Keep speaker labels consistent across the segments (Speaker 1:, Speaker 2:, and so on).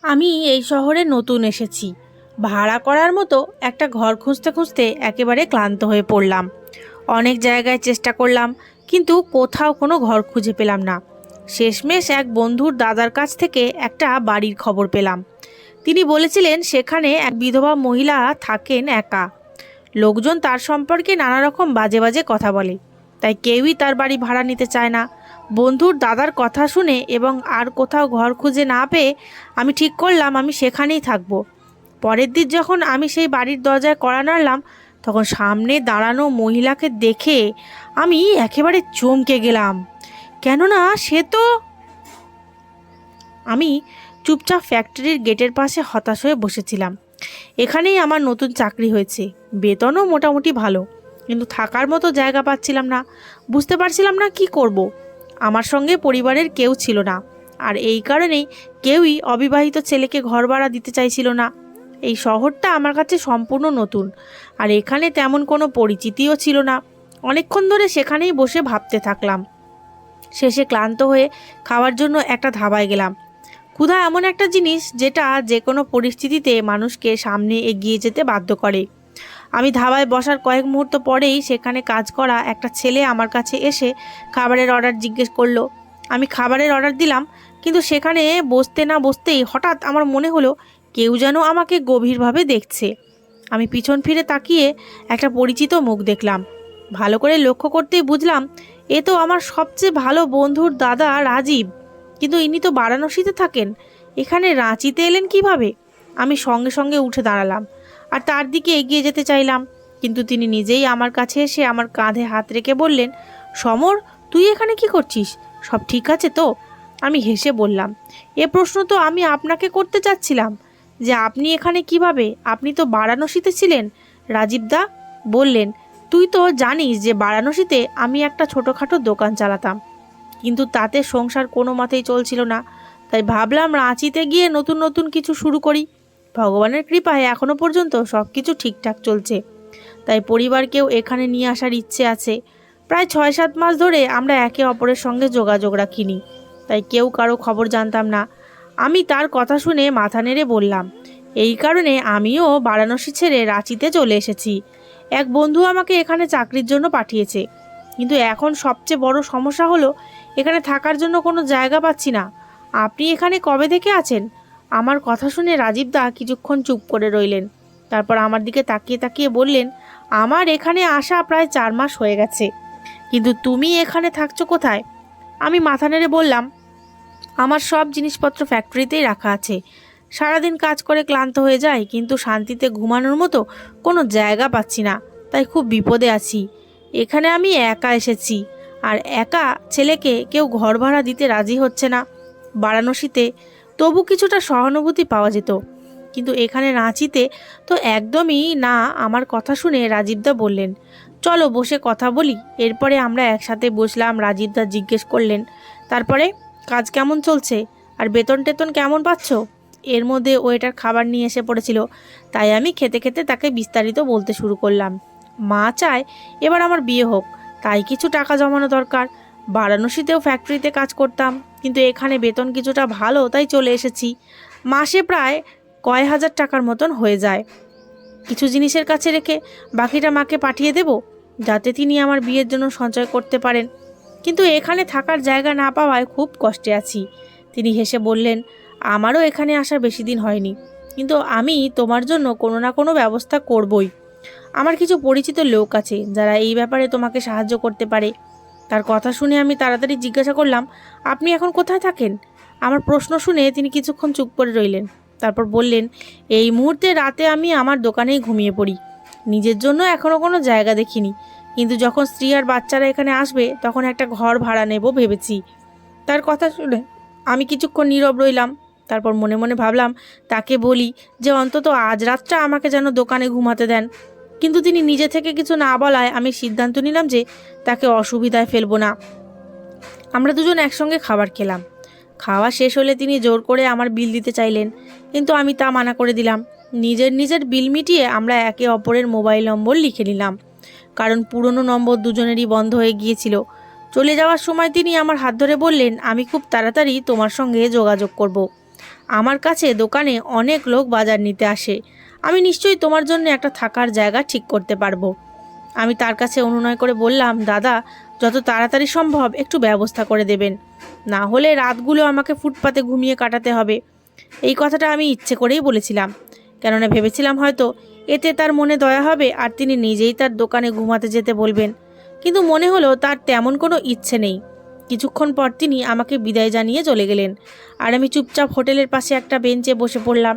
Speaker 1: আমি এই শহরে নতুন এসেছি। ভাড়া করার মতো একটা ঘর খুঁজতে খুঁজতে একেবারে ক্লান্ত হয়ে পড়লাম। অনেক জায়গায় চেষ্টা করলাম, কিন্তু কোথাও কোনো ঘর খুঁজে পেলাম না। শেষমেশ এক বন্ধুর দাদার কাছ থেকে একটা বাড়ির খবর পেলাম। তিনি বলেছিলেন সেখানে এক বিধবা মহিলা থাকেন একা। লোকজন তার সম্পর্কে নানা রকম বাজে বাজে কথা বলে, তাই কেউই তার বাড়ি ভাড়া নিতে চায় না। বন্ধুর দাদার কথা শুনে এবং আর কোথাও ঘর খুঁজে না পেয়ে আমি ঠিক করলাম আমি সেখানেই থাকব। পরের দিন যখন আমি সেই বাড়ির দরজায় কড়া নাড়লাম, তখন সামনে দাঁড়ানো মহিলাকে দেখে আমি একেবারে চমকে গেলাম। কেননা সে তো আমি চুপচাপ ফ্যাক্টরির গেটের পাশে হতাশ হয়ে বসেছিলাম। এখানেই আমার নতুন চাকরি হয়েছে, বেতনও মোটামুটি ভালো, কিন্তু থাকার মতো জায়গা পাচ্ছিলাম না। বুঝতে পারছিলাম না কি করব। আমার সঙ্গে পরিবারের কেউ ছিল না, আর এই কারণেই কেউই অবিবাহিত ছেলেকে ঘর ভাড়া দিতে চাইছিল না। এই শহরটা আমার কাছে সম্পূর্ণ নতুন, আর এখানে তেমন কোনো পরিচিতিও ছিল না। অনেকক্ষণ ধরে সেখানেই বসে ভাবতে থাকলাম। শেষে ক্লান্ত হয়ে খাওয়ার জন্য একটা ধাবায় গেলাম। ক্ষুধা এমন একটা জিনিস যেটা যে কোনো পরিস্থিতিতে মানুষকে সামনে এগিয়ে যেতে বাধ্য করে। আমি ধাবায় বসার কয়েক মুহূর্ত পরেই সেখানে কাজ করা একটা ছেলে আমার কাছে এসে খাবারের অর্ডার জিজ্ঞেস করলো। আমি খাবারের অর্ডার দিলাম, কিন্তু সেখানে বসতে না বসতেই হঠাৎ আমার মনে হলো কেউ যেন আমাকে গভীরভাবে দেখছে। আমি পিছন ফিরে তাকিয়ে একটা পরিচিত মুখ দেখলাম। ভালো করে লক্ষ্য করতেই বুঝলাম এ তো আমার সবচেয়ে ভালো বন্ধুর দাদা রাজীব। কিন্তু ইনি তো বারাণসীতে থাকেন, এখানে রাঁচিতে এলেন কিভাবে? আমি সঙ্গে সঙ্গে উঠে দাঁড়ালাম আর তার দিকে এগিয়ে যেতে চাইলাম, কিন্তু তিনি নিজেই আমার কাছে এসে আমার কাঁধে হাত রেখে বললেন, সমর, তুই এখানে কি করছিস? সব ঠিক আছে তো? আমি হেসে বললাম, এ প্রশ্ন তো আমি আপনাকে করতে চাচ্ছিলাম, যে আপনি এখানে কিভাবে? আপনি তো বারাণসীতে ছিলেন। রাজীবদা বললেন, তুই তো জানিস যে বারাণসীতে আমি একটা ছোটোখাটো দোকান চালাতাম, কিন্তু তাতে সংসার কোনো মতেই চলছিল না। তাই ভাবলাম রাঁচিতে গিয়ে নতুন নতুন কিছু শুরু করি। ভগবানের কৃপায় এখনো পর্যন্ত সব কিছু ঠিকঠাক চলছে, তাই পরিবারকেও এখানে নিয়ে আসার ইচ্ছে আছে। প্রায় 6-7 মাস ধরে আমরা একে অপরের সঙ্গে যোগাযোগ রাখিনি, তাই কেউ কারো খবর জানতাম না। আমি তার কথা শুনে মাথা নেড়ে বললাম, এই কারণে আমিও বারাণসী ছেড়ে রাঁচিতে চলে এসেছি। এক বন্ধু আমাকে এখানে চাকরির জন্য পাঠিয়েছে, কিন্তু এখন সবচেয়ে বড় সমস্যা হলো এখানে থাকার জন্য কোনো জায়গা পাচ্ছি না। আপনি এখানে কবে থেকে আছেন? আমার কথা শুনে রাজীবদা কিছুক্ষণ চুপ করে রইলেন। তারপর আমার দিকে তাকিয়ে তাকিয়ে বললেন, আমার এখানে আসা প্রায় 4 মাস হয়ে গেছে, কিন্তু তুমি এখানে থাকছো কোথায়? আমি মাথা নেড়ে বললাম, আমার সব জিনিসপত্র ফ্যাক্টরিতেই রাখা আছে। সারাদিন কাজ করে ক্লান্ত হয়ে যায়, কিন্তু শান্তিতে ঘুমানোর মতো কোনো জায়গা পাচ্ছি না, তাই খুব বিপদে আছি। এখানে আমি একা এসেছি, আর একা ছেলেকে কেউ ঘর ভাড়া দিতে রাজি হচ্ছে না। বারাণসীতে তবু কিছুটা সহানুভূতি পাওয়া যেত, কিন্তু এখানে রাঁচিতে তো একদমই না। আমার কথা শুনে রাজীবদা বললেন, চলো বসে কথা বলি। এরপরে আমরা একসাথে বসলাম। রাজীবদা জিজ্ঞেস করলেন, তারপরে কাজ কেমন চলছে, আর বেতন টেতন কেমন পাচ্ছ? এর মধ্যে ওয়েটার খাবার নিয়ে এসে পড়েছিল, তাই আমি খেতে খেতে তাকে বিস্তারিত বলতে শুরু করলাম। মা চায় এবার আমার বিয়ে হোক, তাই কিছু টাকা জমানো দরকার। বারাণসীতেও ফ্যাক্টরিতে কাজ করতাম, কিন্তু এখানে বেতন কিছুটা ভালো, তাই চলে এসেছি। মাসে প্রায় কয় হাজার টাকার মতন হয়ে যায়। কিছু জিনিসের কাছে রেখে বাকিটা মাকে পাঠিয়ে দেব, যাতে তিনি আমার বিয়ের জন্য সঞ্চয় করতে পারেন। কিন্তু এখানে থাকার জায়গা না পাওয়ায় খুব কষ্টে আছি। তিনি হেসে বললেন, আমারও এখানে আসার বেশি দিন হয়নি, কিন্তু আমি তোমার জন্য কোনো না কোনো ব্যবস্থা করবই। আমার কিছু পরিচিত লোক আছে যারা এই ব্যাপারে তোমাকে সাহায্য করতে পারে। তার কথা শুনে আমি তাড়াতাড়ি জিজ্ঞাসা করলাম, আপনি এখন কোথায় থাকেন? আমার প্রশ্ন শুনে তিনি কিছুক্ষণ চুপ করে রইলেন। তারপর বললেন, এই মুহূর্তে রাতে আমি আমার দোকানেই ঘুমিয়ে পড়ি। নিজের জন্য এখনও কোনো জায়গা দেখিনি, কিন্তু যখন স্ত্রী আর বাচ্চারা এখানে আসবে তখন একটা ঘর ভাড়া নেব ভেবেছি। তার কথা শুনে আমি কিছুক্ষণ নীরব রইলাম। তারপর মনে মনে ভাবলাম তাকে বলি যে অন্তত আজ রাতটা আমাকে যেন দোকানে ঘুমাতে দেন, কিন্তু তিনি নিজে থেকে কিছু না বলায় আমি সিদ্ধান্ত নিলাম যে তাকে অসুবিধায় ফেলবো না। আমরা দুজন একসঙ্গে খাবার খেলাম। খাওয়া শেষ হলে তিনি জোর করে আমার বিল দিতে চাইলেন, কিন্তু আমি তা মানা করে দিলাম। নিজের নিজের বিল মিটিয়ে আমরা একে অপরের মোবাইল নম্বর লিখে নিলাম, কারণ পুরনো নম্বর দুজনেরই বন্ধ হয়ে গিয়েছিল। চলে যাওয়ার সময় তিনি আমার হাত ধরে বললেন, আমি খুব তাড়াতাড়ি তোমার সঙ্গে যোগাযোগ করব। আমার কাছে দোকানে অনেক লোক বাজার নিতে আসে, আমি নিশ্চয়ই তোমার জন্য একটা থাকার জায়গা ঠিক করতে পারবো। আমি তার কাছে অনুনয় করে বললাম, দাদা, যত তাড়াতাড়ি সম্ভব একটু ব্যবস্থা করে দেবেন, না হলে রাতগুলো আমাকে ফুটপাতে ঘুমিয়ে কাটাতে হবে। এই কথাটা আমি ইচ্ছে করেই বলেছিলাম, কেননা ভেবেছিলাম হয়তো এতে তার মনে দয়া হবে আর তিনি নিজেই তার দোকানে ঘুমাতে যেতে বলবেন। কিন্তু মনে হলো তার তেমন কোনো ইচ্ছে নেই। কিছুক্ষণ পর তিনি আমাকে বিদায় জানিয়ে চলে গেলেন, আর আমি চুপচাপ হোটেলের পাশে একটা বেঞ্চে বসে পড়লাম।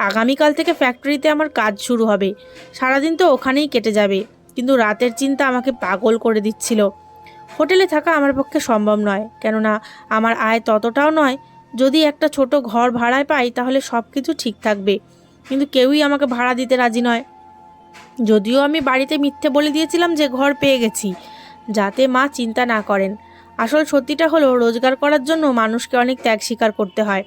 Speaker 1: আগামীকাল থেকে ফ্যাক্টরিতে আমার কাজ শুরু হবে, সারাদিন তো ওখানেই কেটে যাবে, কিন্তু রাতের চিন্তা আমাকে পাগল করে দিচ্ছিল। হোটেলে থাকা আমার পক্ষে সম্ভব নয়, কেননা আমার আয় ততটাও নয়। যদি একটা ছোট ঘর ভাড়ায় পাই তাহলে সব কিছু ঠিক থাকবে, কিন্তু কেউই আমাকে ভাড়া দিতে রাজি নয়। যদিও আমি বাড়িতে মিথ্যে বলে দিয়েছিলাম যে ঘর পেয়ে গেছি, যাতে মা চিন্তা না করেন। আসল সত্যিটা হলো, রোজগার করার জন্য মানুষকে অনেক ত্যাগ স্বীকার করতে হয়।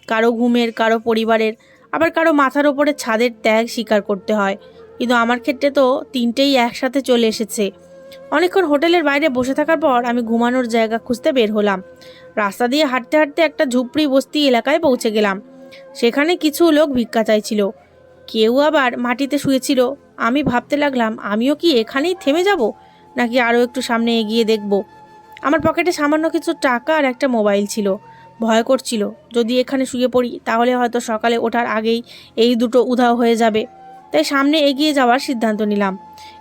Speaker 1: কারো ঘুমের, কারো পরিবারের, আবার কারো মাথার ওপরে ছাদের ত্যাগ স্বীকার করতে হয়। কিন্তু আমার ক্ষেত্রে তো তিনটেই একসাথে চলে এসেছে। অনেকক্ষণ হোটেলের বাইরে বসে থাকার পর আমি ঘুমানোর জায়গা খুঁজতে বের হলাম। রাস্তা দিয়ে হাঁটতে হাঁটতে একটা ঝুপড়ি বস্তি এলাকায় পৌঁছে গেলাম। সেখানে কিছু লোক ভিক্ষা চাইছিল, কেউ আবার মাটিতে শুয়েছিল। আমি ভাবতে লাগলাম, আমিও কি এখানেই থেমে যাব, নাকি আরও একটু সামনে এগিয়ে দেখব। আমার পকেটে সামান্য কিছু টাকা আর একটা মোবাইল ছিল। ভয় করছিল, যদি এখানে শুয়ে পড়ি তাহলে হয়তো সকালে ওঠার আগেই এই দুটো উধাও হয়ে যাবে। তাই সামনে এগিয়ে যাওয়ার সিদ্ধান্ত নিলাম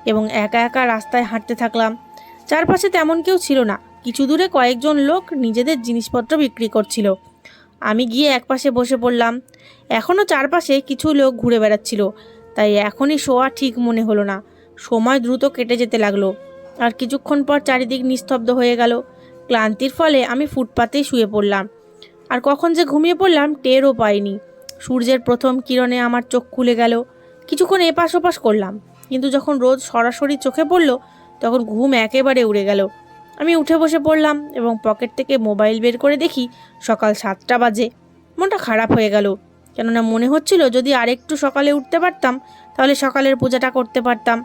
Speaker 1: এবং একা একা রাস্তায় হাঁটতে থাকলাম। চারপাশে তেমন কেউ ছিল না, কিছু দূরে কয়েকজন লোক নিজেদের জিনিসপত্র বিক্রি করছিল। আমি গিয়ে একপাশে বসে পড়লাম। এখনও চারপাশে কিছু লোক ঘুরে বেড়াচ্ছিল, তাই এখনই শোয়া ঠিক মনে হলো না। সময় দ্রুত কেটে যেতে লাগলো, আর কিছুক্ষণ পর চারিদিক নিস্তব্ধ হয়ে গেল। ক্লান্তির ফলে আমি ফুটপাতেই শুয়ে পড়লাম, আর কখন যে ঘুমিয়ে পড়লাম টেরও পাইনি। সূর্যের প্রথম কিরণে আমার চোখ খুলে গেল। কিছুক্ষণ এপাশ ওপাশ করলাম, কিন্তু যখন রোদ সরাসরি চোখে পড়ল তখন ঘুম একেবারে উড়ে গেল। আমি উঠে বসে পড়লাম এবং পকেট থেকে মোবাইল বের করে দেখি সকাল 7টা বাজে। মনটা খারাপ হয়ে গেল, কেননা মনে হচ্ছিল যদি আরেকটু সকালে উঠতে পারতাম তাহলে সকালের পূজাটা করতে পারতাম।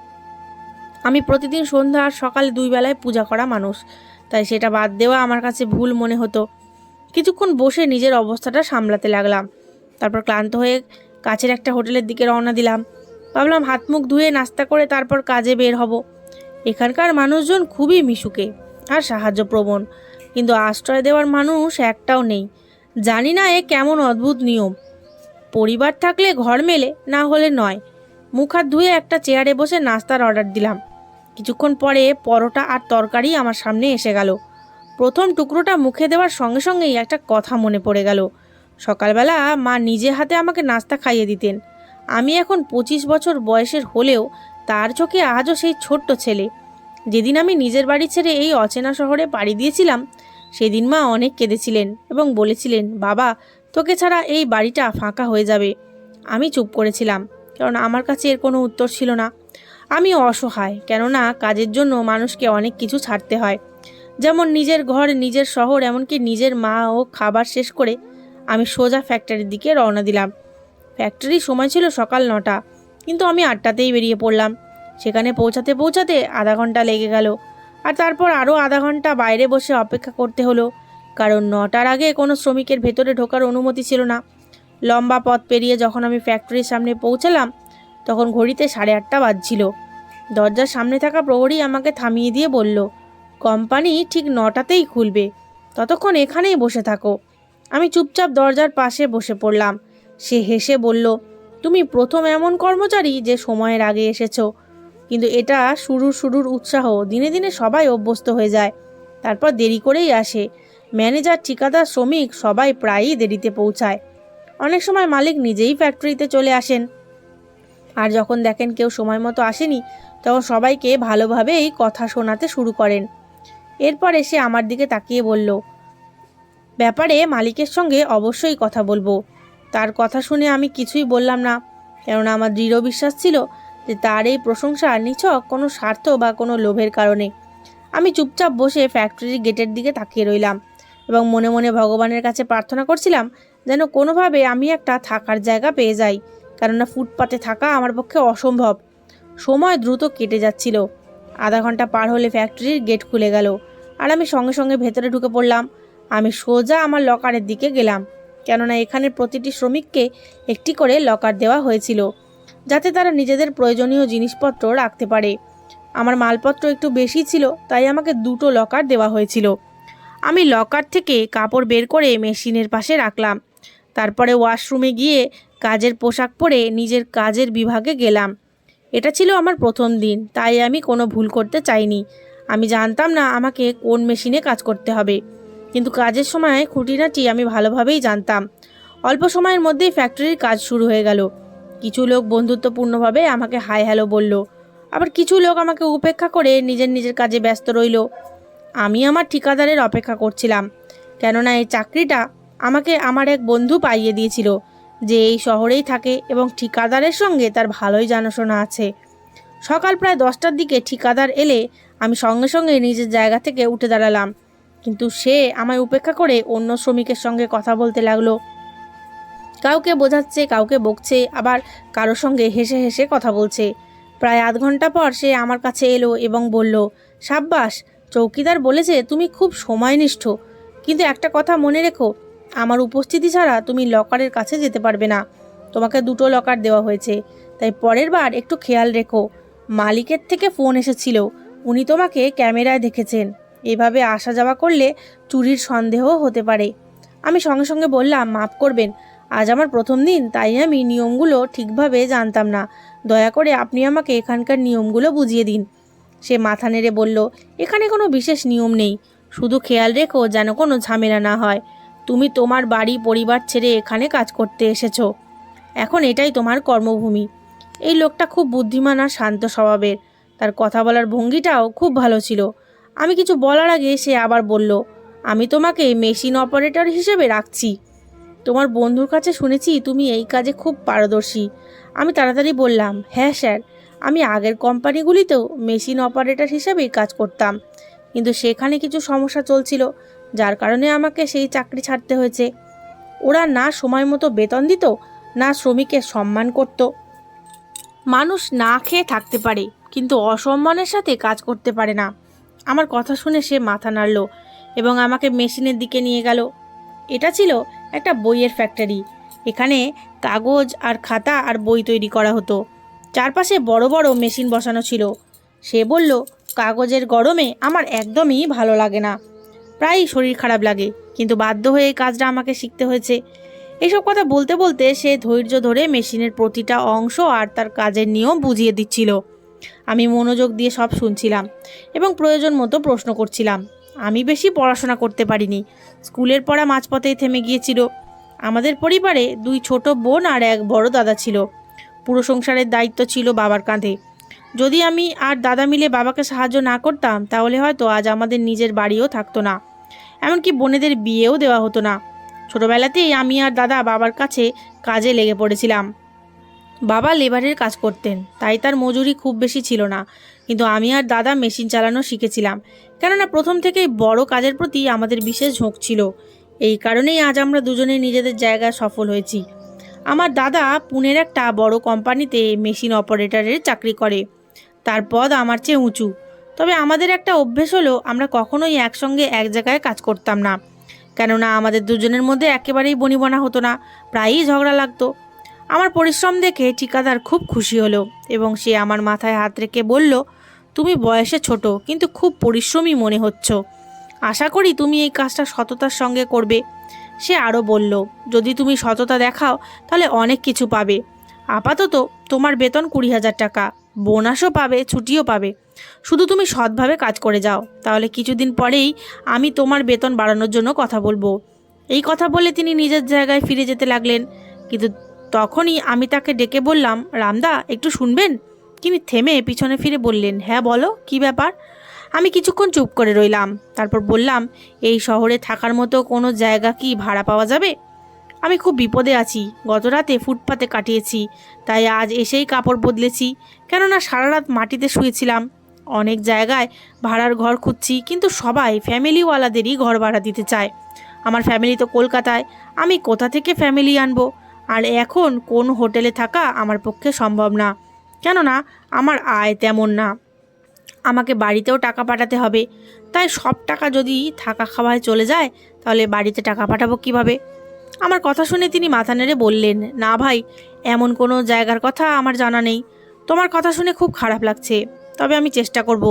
Speaker 1: আমি প্রতিদিন সন্ধ্যা আর সকালে 2 বেলায় পূজা করা মানুষ, তাই সেটা বাদ দেওয়া আমার কাছে ভুল মনে হতো। কিছুক্ষণ বসে নিজের অবস্থাটা সামলাতে লাগলাম। তারপর ক্লান্ত হয়ে কাছের একটা হোটেলের দিকে রওনা দিলাম। ভাবলাম হাত মুখ ধুয়ে নাস্তা করে তারপর কাজে বের হব। এখানকার মানুষজন খুবই মিশুকে আর সাহায্যপ্রবণ, কিন্তু আশ্রয় দেওয়ার মানুষ একটাও নেই। জানি না এ কেমন অদ্ভুত নিয়ম। পরিবার থাকলে ঘর মেলে, না হলে নয়। মুখ হাত ধুয়ে একটা চেয়ারে বসে নাস্তার অর্ডার দিলাম। কিছুক্ষণ পরে পরোটা আর তরকারি আমার সামনে এসে গেল। প্রথম টুকরোটা মুখে দেওয়ার সঙ্গে সঙ্গেই একটা কথা মনে পড়ে গেল। সকালবেলা মা নিজে হাতে আমাকে নাস্তা খাইয়ে দিতেন। আমি এখন 25 বছর বয়সের হলেও তার চোখে আজও সেই ছোট্ট ছেলে। যেদিন আমি নিজের বাড়ি ছেড়ে এই অচেনা শহরে পাড়ি দিয়েছিলাম, সেদিন মা অনেক কেঁদেছিলেন এবং বলেছিলেন, বাবা, তোকে ছাড়া এই বাড়িটা ফাঁকা হয়ে যাবে। আমি চুপ করেছিলাম, কারণ আমার কাছে এর কোনো উত্তর ছিল না। আমি অসহায়, কেননা কাজের জন্য মানুষকে অনেক কিছু ছাড়তে হয়, যেমন নিজের ঘর, নিজের শহর, এমনকি নিজের মা ও খাবার শেষ করে আমি সোজা ফ্যাক্টরির দিকে রওনা দিলাম। ফ্যাক্টরির সময় ছিল সকাল 9টা, কিন্তু আমি 8টাতেই বেরিয়ে পড়লাম। সেখানে পৌঁছাতে পৌঁছাতে আধা ঘন্টা লেগে গেল, আর তারপর আরও আধা ঘন্টা বাইরে বসে অপেক্ষা করতে হলো, কারণ 9টার আগে কোনো শ্রমিকের ভেতরে ঢোকার অনুমতি ছিল না। লম্বা পথ পেরিয়ে যখন আমি ফ্যাক্টরির সামনে পৌঁছালাম তখন ঘড়িতে 8:30 বাজছিল। দরজার সামনে থাকা প্রহরী আমাকে থামিয়ে দিয়ে বলল, কোম্পানি ঠিক 9টাতেই খুলবে, ততক্ষণ এখানেই বসে থাকো। আমি চুপচাপ দরজার পাশে বসে পড়লাম। সে হেসে বলল, তুমি প্রথম এমন কর্মচারী যে সময়ের আগে এসেছো, কিন্তু এটা শুরুর উৎসাহ, দিনে দিনে সবাই অভ্যস্ত হয়ে যায়, তারপর দেরি করেই আসে। ম্যানেজার, ঠিকাদার, শ্রমিক সবাই প্রায়ই দেরিতে পৌঁছায়। অনেক সময় মালিক নিজেই ফ্যাক্টরিতে চলে আসেন, আর যখন দেখেন কেউ সময় মতো আসেনি তখন সবাইকে ভালোভাবেই কথা শোনাতে শুরু করেন। এরপর এসে আমার দিকে তাকিয়ে বলল, ব্যাপারে মালিকের সঙ্গে অবশ্যই কথা বলবো। তার কথা শুনে আমি কিছুই বললাম না, কেননা আমার দৃঢ় বিশ্বাস ছিল যে তার এই প্রশংসা নিছক কোনো স্বার্থ বা কোনো লোভের কারণে। আমি চুপচাপ বসে ফ্যাক্টরির গেটের দিকে তাকিয়ে রইলাম এবং মনে মনে ভগবানের কাছে প্রার্থনা করছিলাম যেন কোনোভাবে আমি একটা থাকার জায়গা পেয়ে যাই, কেননা ফুটপাতে থাকা আমার পক্ষে অসম্ভব। সময় দ্রুত কেটে যাচ্ছিল। আধা ঘন্টা পার হলে ফ্যাক্টরির গেট খুলে গেল, আর আমি সঙ্গে সঙ্গে ভেতরে ঢুকে পড়লাম। আমি সোজা আমার লকারের দিকে গেলাম, কেননা এখানে প্রতিটি শ্রমিককে একটি করে লকার দেওয়া হয়েছিল, যাতে তারা নিজেদের প্রয়োজনীয় জিনিসপত্র রাখতে পারে। আমার মালপত্র একটু বেশি ছিল, তাই আমাকে 2টো লকার দেওয়া হয়েছিল। আমি লকার থেকে কাপড় বের করে মেশিনের পাশে রাখলাম। তারপরে ওয়াশরুমে গিয়ে কাজের পোশাক পরে নিজের কাজের বিভাগে গেলাম। এটা ছিল আমার প্রথম দিন, তাই আমি কোনো ভুল করতে চাইনি। আমি জানতাম না আমাকে কোন মেশিনে কাজ করতে হবে, কিন্তু কাজের সময় খুঁটিনাটি আমি ভালোভাবেই জানতাম। অল্প সময়ের মধ্যেই ফ্যাক্টরির কাজ শুরু হয়ে গেল। কিছু লোক বন্ধুত্বপূর্ণভাবে আমাকে হাই হ্যালো বলল, আবার কিছু লোক আমাকে উপেক্ষা করে নিজের নিজের কাজে ব্যস্ত রইল। আমি আমার ঠিকাদারের অপেক্ষা করছিলাম, কেননা এই চাকরিটা আমাকে আমার এক বন্ধু পাইয়ে দিয়েছিল, যে এই শহরেই থাকে এবং ঠিকাদারের সঙ্গে তার ভালোই জানাশোনা আছে। সকাল প্রায় 10টার দিকে ঠিকাদার এলে আমি সঙ্গে সঙ্গে নিজের জায়গা থেকে উঠে দাঁড়ালাম, কিন্তু সে আমায় উপেক্ষা করে অন্য শ্রমিকের সঙ্গে কথা বলতে লাগলো। কাউকে বোঝাচ্ছে, কাউকে বকছে, আবার কারো সঙ্গে হেসে হেসে কথা বলছে। প্রায় আধ ঘন্টা পর সে আমার কাছে এলো এবং বলল, সাব্বাস, চৌকিদার বলেছে তুমি খুব সময়নিষ্ঠ, কিন্তু একটা কথা মনে রেখো, আমার উপস্থিতি ছাড়া তুমি লকারের কাছে যেতে পারবে না। তোমাকে 2টো লকার দেওয়া হয়েছে, তাই পরের বার একটু খেয়াল রেখো। মালিকের থেকে ফোন এসেছিল, উনি তোমাকে ক্যামেরায় দেখেছেন। এভাবে আসা যাওয়া করলে চুরির সন্দেহ হতে পারে। আমি সঙ্গে সঙ্গে বললাম, মাফ করবেন, আজ আমার প্রথম দিন, তাই আমি নিয়মগুলো ঠিকভাবে জানতাম না। দয়া করে আপনি আমাকে এখানকার নিয়মগুলো বুঝিয়ে দিন। সে মাথা নেড়ে বলল, এখানে কোনো বিশেষ নিয়ম নেই, শুধু খেয়াল রেখো যেন কোনো ঝামেলা না হয়। তুমি তোমার বাড়ি পরিবার ছেড়ে এখানে কাজ করতে এসেছো, এখন এটাই তোমার কর্মভূমি। এই লোকটা খুব বুদ্ধিমান আর শান্ত স্বভাবের, তার কথা বলার ভঙ্গিটাও খুব ভালো ছিল। আমি কিছু বলার আগে সে আবার বলল, আমি তোমাকে মেশিন অপারেটর হিসেবে রাখছি। তোমার বন্ধুর কাছে শুনেছি তুমি এই কাজে খুব পারদর্শী। আমি তাড়াতাড়ি বললাম, হ্যাঁ স্যার, আমি আগের কোম্পানিগুলিতেও মেশিন অপারেটর হিসেবেই কাজ করতাম, কিন্তু সেখানে কিছু সমস্যা চলছিল, যার কারণে আমাকে সেই চাকরি ছাড়তে হয়েছে। ওরা না সময় মতো বেতন দিত, না শ্রমিকের সম্মান করত। মানুষ না খেয়ে থাকতে পারে, কিন্তু অসম্মানের সাথে কাজ করতে পারে না। আমার কথা শুনে সে মাথা নাড়ল এবং আমাকে মেশিনের দিকে নিয়ে গেল। এটা ছিল একটা বইয়ের ফ্যাক্টরি। এখানে কাগজ আর খাতা আর বই তৈরি করা হতো। চারপাশে বড় বড় মেশিন বসানো ছিল। সে বলল, কাগজের গরমে আমার একদমই ভালো লাগে না, প্রায়ই শরীর খারাপ লাগে, কিন্তু বাধ্য হয়ে এই কাজটা আমাকে শিখতে হয়েছে। এইসব কথা বলতে বলতে সে ধৈর্য ধরে মেশিনের প্রতিটা অংশ আর তার কাজের নিয়ম বুঝিয়ে দিচ্ছিল। আমি মনোযোগ দিয়ে সব শুনছিলাম এবং প্রয়োজন মতো প্রশ্ন করছিলাম। আমি বেশি পড়াশোনা করতে পারিনি, স্কুলের পড়া মাঝপথেই থেমে গিয়েছিল। আমাদের পরিবারে 2 ছোট বোন আর এক বড় দাদা ছিল। পুরো সংসারের দায়িত্ব ছিল বাবার কাঁধে। যদি আমি আর দাদা মিলে বাবাকে সাহায্য না করতাম, তাহলে হয়তো আজ আমাদের নিজের বাড়িও থাকতো না, এমনকি বোনেদের বিয়েও দেওয়া হতো না। ছোটবেলাতেই আমি আর দাদা বাবার কাছে কাজে লেগে পড়েছিলাম। বাবা লেবারের কাজ করতেন, তাই তার মজুরি খুব বেশি ছিল না, কিন্তু আমি আর দাদা মেশিন চালানো শিখেছিলাম, কেননা প্রথম থেকেই বড় কাজের প্রতি আমাদের বিশেষ ঝোঁক ছিল। এই কারণেই আজ আমরা দুজনেই নিজেদের জায়গায় সফল হয়েছি। আমার দাদা পুনের একটা বড় কোম্পানিতে মেশিন অপারেটরের চাকরি করে। তার পদ আমার চেয়ে উঁচু। তবে আমাদের একটা অভ্যেস হলো, আমরা কখনোই একসঙ্গে এক জায়গায় কাজ করতাম না, কেননা আমাদের দুজনের মধ্যে একেবারেই বনিবনা হতো না, প্রায়ই ঝগড়া লাগতো। আমার পরিশ্রম দেখে ঠিকাদার খুব খুশি হলো এবং সে আমার মাথায় হাত রেখে বলল, তুমি বয়সে ছোট, কিন্তু খুব পরিশ্রমী মনে হচ্ছ। আশা করি তুমি এই কাজটা সততার সঙ্গে করবে। সে আরও বলল, যদি তুমি সততা দেখাও তাহলে অনেক কিছু পাবে। আপাতত তোমার বেতন 20,000 টাকা, বোনাসও পাবে, ছুটিও পাবে। শুধু তুমি সৎভাবে কাজ করে যাও, তাহলে কিছুদিন পরেই আমি তোমার বেতন বাড়ানোর জন্য কথা বলবো। এই কথা বলে তিনি নিজের জায়গায় ফিরে যেতে লাগলেন, কিন্তু তখনই আমি তাকে ডেকে বললাম, রামদা, একটু শুনবেন? তিনি থেমে পিছনে ফিরে বললেন, হ্যাঁ বলো, কি ব্যাপার? আমি কিছুক্ষণ চুপ করে রইলাম, তারপর বললাম, এই শহরে থাকার মতো কোনো জায়গা কি ভাড়া পাওয়া যাবে? আমি খুব বিপদে আছি, গত রাতে ফুটপাতে কাটিয়েছি, তাই আজ এসেই কাপড় বদলেছি, কেননা সারা রাত মাটিতে শুয়েছিলাম। অনেক জায়গায় ভাড়ার ঘর খুঁজছি, কিন্তু সবাই ফ্যামিলিওয়ালাদেরই ঘর ভাড়া দিতে চায়। আমার ফ্যামিলি তো কলকাতায়, আমি কোথা থেকে ফ্যামিলি আনবো? আর এখন কোন হোটেলে থাকা আমার পক্ষে সম্ভব না, কেননা আমার আয় তেমন না। আমাকে বাড়িতেও টাকা পাঠাতে হবে, তাই সব টাকা যদি থাকা খাওয়ায় চলে যায়, তাহলে বাড়িতে টাকা পাঠাবো কিভাবে? আমার কথা শুনে তিনি মাথা নেড়ে বললেন, না ভাই, এমন কোনো জায়গার কথা আমার জানা নেই। তোমার কথা শুনে খুব খারাপ লাগছে, তবে আমি চেষ্টা করব।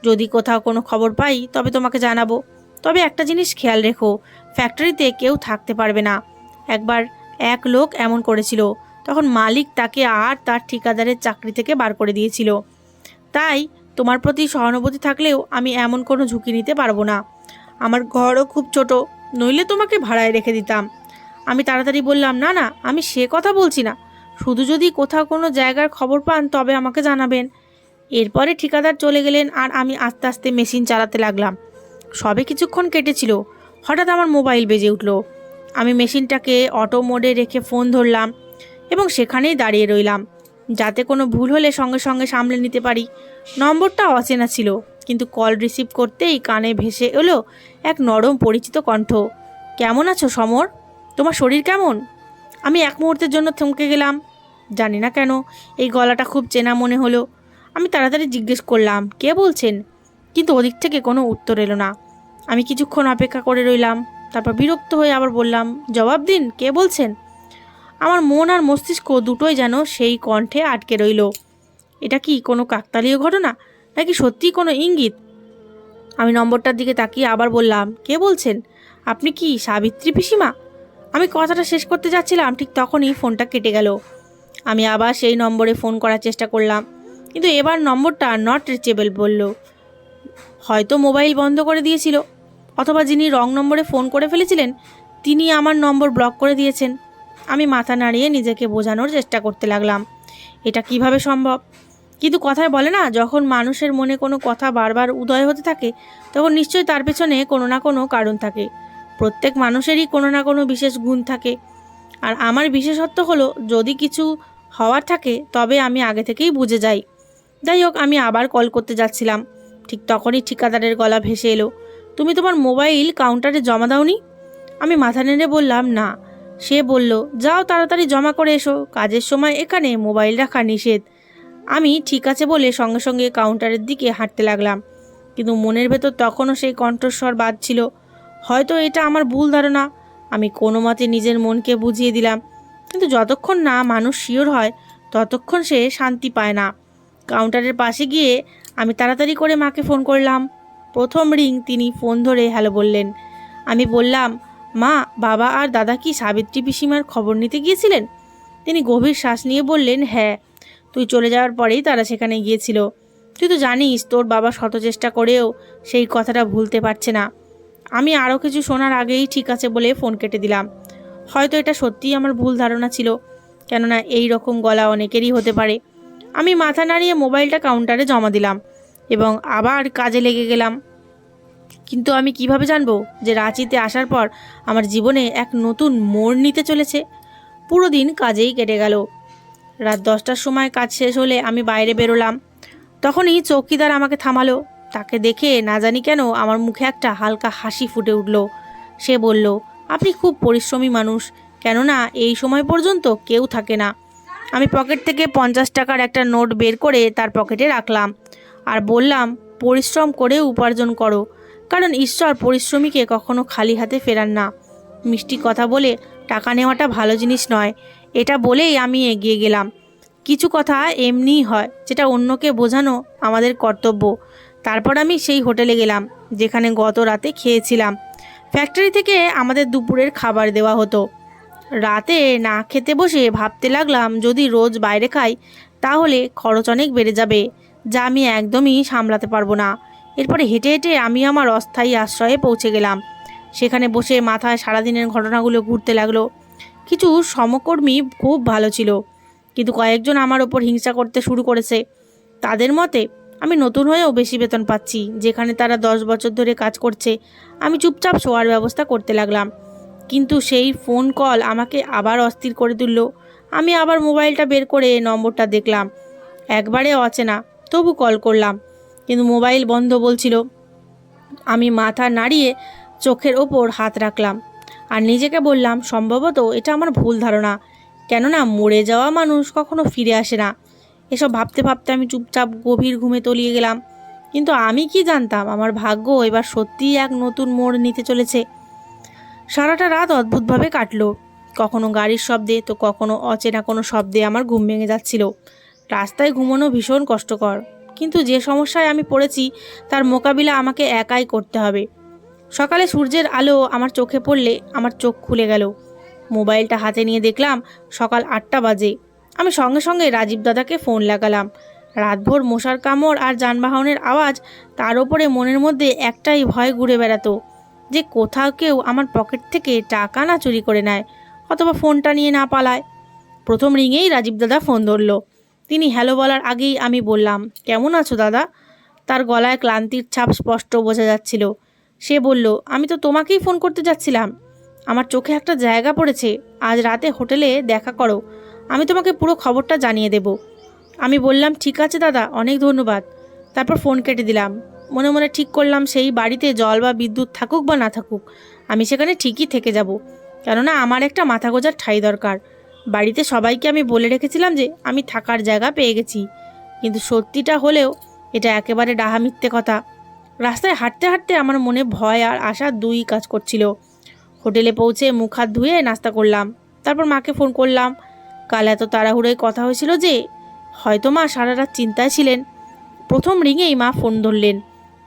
Speaker 1: যদি কোথাও কোনো খবর পাই তবে তোমাকে জানাবো। তবে একটা জিনিস খেয়াল রেখো, ফ্যাক্টরিতে কেউ থাকতে পারবে না। একবার এক লোক এমন করেছিল, তখন মালিক তাকে আর তার ঠিকাদারের চাকরি থেকে বার করে দিয়েছিল। তাই তোমার প্রতি সহানুভূতি থাকলেও আমি এমন কোনো ঝুঁকি নিতে পারবো না। আমার ঘরও খুব ছোট, নইলে তোমাকে ভাড়ায় রেখে দিতাম। আমি তাড়াতাড়ি বললাম, না না, আমি সে কথা বলছি না, শুধু যদি কোথাও কোনো জায়গার খবর পান তবে আমাকে জানাবেন। এরপরে ঠিকাদার চলে গেলেন আর আমি আস্তে আস্তে মেশিন চালাতে লাগলাম। সবে কিছুক্ষণ কেটেছিল, হঠাৎ আমার মোবাইল বেজে উঠল। আমি মেশিনটাকে অটো মোডে রেখে ফোন ধরলাম এবং সেখানেই দাঁড়িয়ে রইলাম, যাতে কোনো ভুল হলে সঙ্গে সঙ্গে সামলে নিতে পারি। নম্বরটা অচেনা ছিল, কিন্তু কল রিসিভ করতেই কানে ভেসে এলো এক নরম পরিচিত কণ্ঠ। কেমন আছো সমর? তোমার শরীর কেমন? আমি এক মুহূর্তের জন্য থমকে গেলাম। জানি না কেন এই গলাটা খুব চেনা মনে হলো। আমি তাড়াতাড়ি জিজ্ঞেস করলাম, কে বলছেন? কিন্তু ওদিক থেকে কোনো উত্তর এলো না। আমি কিছুক্ষণ অপেক্ষা করে রইলাম, তারপর বিরক্ত হয়ে আবার বললাম, জবাব দিন, কে বলছেন? আমার মন আর মস্তিষ্ক দুটোই যেন সেই কণ্ঠে আটকে রইল। এটা কি কোনো কাকতালীয় ঘটনা, নাকি সত্যিই কোনো ইঙ্গিত? আমি নম্বরটার দিকে তাকিয়ে আবার বললাম, কে বলছেন? আপনি কি সাবিত্রী পিসিমা? আমি কথাটা শেষ করতে যাচ্ছিলাম, ঠিক তখনই ফোনটা কেটে গেল। আমি আবার সেই নম্বরে ফোন করার চেষ্টা করলাম, কিন্তু এবার নম্বরটা নট রিচেবল বলল। হয়তো মোবাইল বন্ধ করে দিয়েছিল, অথবা যিনি রং নম্বরে ফোন করে ফেলেছিলেন তিনি আমার নম্বর ব্লক করে দিয়েছেন। আমি মাথা নাড়িয়ে নিজেকে বোঝানোর চেষ্টা করতে লাগলাম, এটা কিভাবে সম্ভব। কিন্তু কথায় বলে না, যখন মানুষের মনে কোনো কথা বারবার উদয় হতে থাকে তখন নিশ্চয়ই তার পেছনে কোনো না কোনো কারণ থাকে। প্রত্যেক মানুষেরই কোনো না কোনো বিশেষ গুণ থাকে, আর আমার বিশেষত্ব হলো যদি কিছু হওয়ার থাকে তবে আমি আগে থেকেই বুঝে যাই। যাই হোক, আমি আবার কল করতে যাচ্ছিলাম, ঠিক তখনই ঠিকাদারের গলা ভেসে এলো, তুমি তোমার মোবাইল কাউন্টারে জমা দাওনি? আমি মাথা নেড়ে বললাম, না। সে বলল, যাও তাড়াতাড়ি জমা করে এসো, কাজের সময় এখানে মোবাইল রাখা নিষেধ। আমি ঠিক আছে বলে সঙ্গে সঙ্গে কাউন্টারের দিকে হাঁটতে লাগলাম, কিন্তু মনের ভেতর তখনও সেই কণ্ঠস্বর বাজছিল, হয়তো এটা আমার ভুল ধারণা। আমি কোনো মতে নিজের মনকে বুঝিয়ে দিলাম, কিন্তু যতক্ষণ না মানুষ শিওর হয় ততক্ষণ সে শান্তি পায় না। কাউন্টারের পাশে গিয়ে আমি তাড়াতাড়ি করে মাকে ফোন করলাম। প্রথম রিং, তিনি ফোন ধরে হ্যালো বললেন। আমি বললাম, মা, বাবা আর দাদা কি সাবিত্রী পিসিমার খবর নিতে গিয়েছিলেন? তিনি গভীর শ্বাস নিয়ে বললেন, হ্যাঁ, তুই চলে যাওয়ার পরেই তারা সেখানে গিয়েছিল। তুই তো জানিস তোর বাবা শত চেষ্টা করেও সেই কথাটা ভুলতে পারছে না। আমি আরও কিছু শোনার আগেই ঠিক আছে বলে ফোন কেটে দিলাম। হয়তো এটা সত্যিই আমার ভুল ধারণা ছিল, কেননা এই রকম গলা অনেকেরই হতে পারে। আমি মাথা নাড়িয়ে মোবাইলটা কাউন্টারে জমা দিলাম এবং আবার কাজে লেগে গেলাম। কিন্তু আমি কিভাবে জানবো যে রাঁচিতে আসার পর আমার জীবনে এক নতুন মোড় নিতে চলেছে? পুরো দিন কাজেই কেটে গেল। রাত 10টার সময় কাজ শেষ হলে আমি বাইরে বেরোলাম। তখনই চৌকিদার আমাকে থামালো। তাকে দেখে না জানি কেন আমার মুখে একটা হালকা হাসি ফুটে উঠল। সে বলল, আপনি খুব পরিশ্রমী মানুষ, কেননা এই সময় পর্যন্ত কেউ থাকে না। আমি পকেট থেকে 50 টাকার একটা নোট বের করে তার পকেটে রাখলাম আর বললাম, পরিশ্রম করে উপার্জন করো, কারণ ঈশ্বর পরিশ্রমীকে কখনো খালি হাতে ফেরান না। মিষ্টি কথা বলে টাকা নেওয়াটা ভালো জিনিস নয়, এটা বলেই আমি এগিয়ে গেলাম। কিছু কথা এমনিই হয়, যেটা অন্যকে বোঝানো আমাদের কর্তব্য। তারপর আমি সেই হোটেলে গেলাম যেখানে গত রাতে খেয়েছিলাম। ফ্যাক্টরি থেকে আমাদের দুপুরের খাবার দেওয়া হতো। রাতে না খেতে বসে ভাবতে লাগলাম, যদি রোজ বাইরে খাই তাহলে খরচ অনেক বেড়ে যাবে, যা আমি একদমই সামলাতে পারবো না। এরপরে হেঁটে হেঁটে আমি আমার অস্থায়ী আশ্রয়ে পৌঁছে গেলাম। সেখানে বসে মাথায় সারাদিনের ঘটনাগুলো ঘুরতে লাগলো। কিছু সমকর্মী খুব ভালো ছিল, কিন্তু কয়েকজন আমার ওপর হিংসা করতে শুরু করেছে। তাদের মতে আমি নতুন হয়েও বেশি বেতন পাচ্ছি, যেখানে তারা 10 বছর ধরে কাজ করছে। আমি চুপচাপ শোয়ার ব্যবস্থা করতে লাগলাম, কিন্তু সেই ফোন কল আমাকে আবার অস্থির করে তুলল। আমি আবার মোবাইলটা বের করে নম্বরটা দেখলাম, একবারে অচেনা। তবু কল করলাম, কিন্তু মোবাইল বন্ধ বলছিল। আমি মাথা নাড়িয়ে চোখের ওপর হাত রাখলাম আর নিজেকে বললাম, সম্ভবত এটা আমার ভুল ধারণা, কেননা মরে যাওয়া মানুষ কখনো ফিরে আসে না। এসব ভাবতে ভাবতে আমি চুপচাপ গভীর ঘুমে তলিয়ে গেলাম। কিন্তু আমি কি জানতাম আমার ভাগ্য এবার সত্যিই এক নতুন মোড় নিতে চলেছে। সারাটা রাত অদ্ভুতভাবে কাটলো। কখনো গাড়ির শব্দে তো কখনো অচেনা কোনো শব্দে আমার ঘুম ভেঙে যাচ্ছিল। রাস্তায় ঘুমানো ভীষণ কষ্টকর, কিন্তু যে সমস্যায় আমি পড়েছি তার মোকাবিলা আমাকে একাই করতে হবে। সকালে সূর্যের আলো আমার চোখে পড়লে আমার চোখ খুলে গেল। মোবাইলটা হাতে নিয়ে দেখলাম সকাল 8টা বাজে। আমি সঙ্গে সঙ্গে রাজীব দাদাকে ফোন লাগালাম। রাতভর মশার কামড় আর যানবাহনের আওয়াজ, তার ওপরে মনের মধ্যে একটাই ভয় ঘুরে বেড়াতো যে কোথাও কেউ আমার পকেট থেকে টাকা না চুরি করে নেয় অথবা ফোনটা নিয়ে না পালায়। প্রথম রিংয়েই রাজীব দাদা ফোন ধরলো। তিনি হ্যালো বলার আগেই আমি বললাম, কেমন আছো দাদা? তার গলায় ক্লান্তির ছাপ স্পষ্ট বোঝা যাচ্ছিল। সে বলল, আমি তো তোমাকেই ফোন করতে যাচ্ছিলাম। আমার চোখে একটা জায়গা পড়েছে, আজ রাতে হোটেলে দেখা করো, আমি তোমাকে পুরো খবরটা জানিয়ে দেব। আমি বললাম, ঠিক আছে দাদা, অনেক ধন্যবাদ। তারপর ফোন কেটে দিলাম। মনে মনে ঠিক করলাম সেই বাড়িতে জল বা বিদ্যুৎ থাকুক বা না থাকুক, আমি সেখানে ঠিকই থেকে যাব, কেননা আমার একটা মাথা গোঁজার ঠাঁই দরকার। বাড়িতে সবাইকে আমি বলে রেখেছিলাম যে আমি থাকার জায়গা পেয়ে গেছি, কিন্তু সত্যিটা হলেও এটা একেবারে ডাহা মিথ্যে কথা। রাস্তায় হাঁটতে হাঁটতে আমার মনে ভয় আর আশা দুই কাজ করছিল। হোটেলে পৌঁছে মুখ হাত ধুয়ে নাস্তা করলাম, তারপর মাকে ফোন করলাম। কাল এত তাড়াহুড়োয় কথা হয়েছিল যে হয়তো মা সারা রাত চিন্তায় ছিলেন। প্রথম রিংয়েই মা ফোন ধরলেন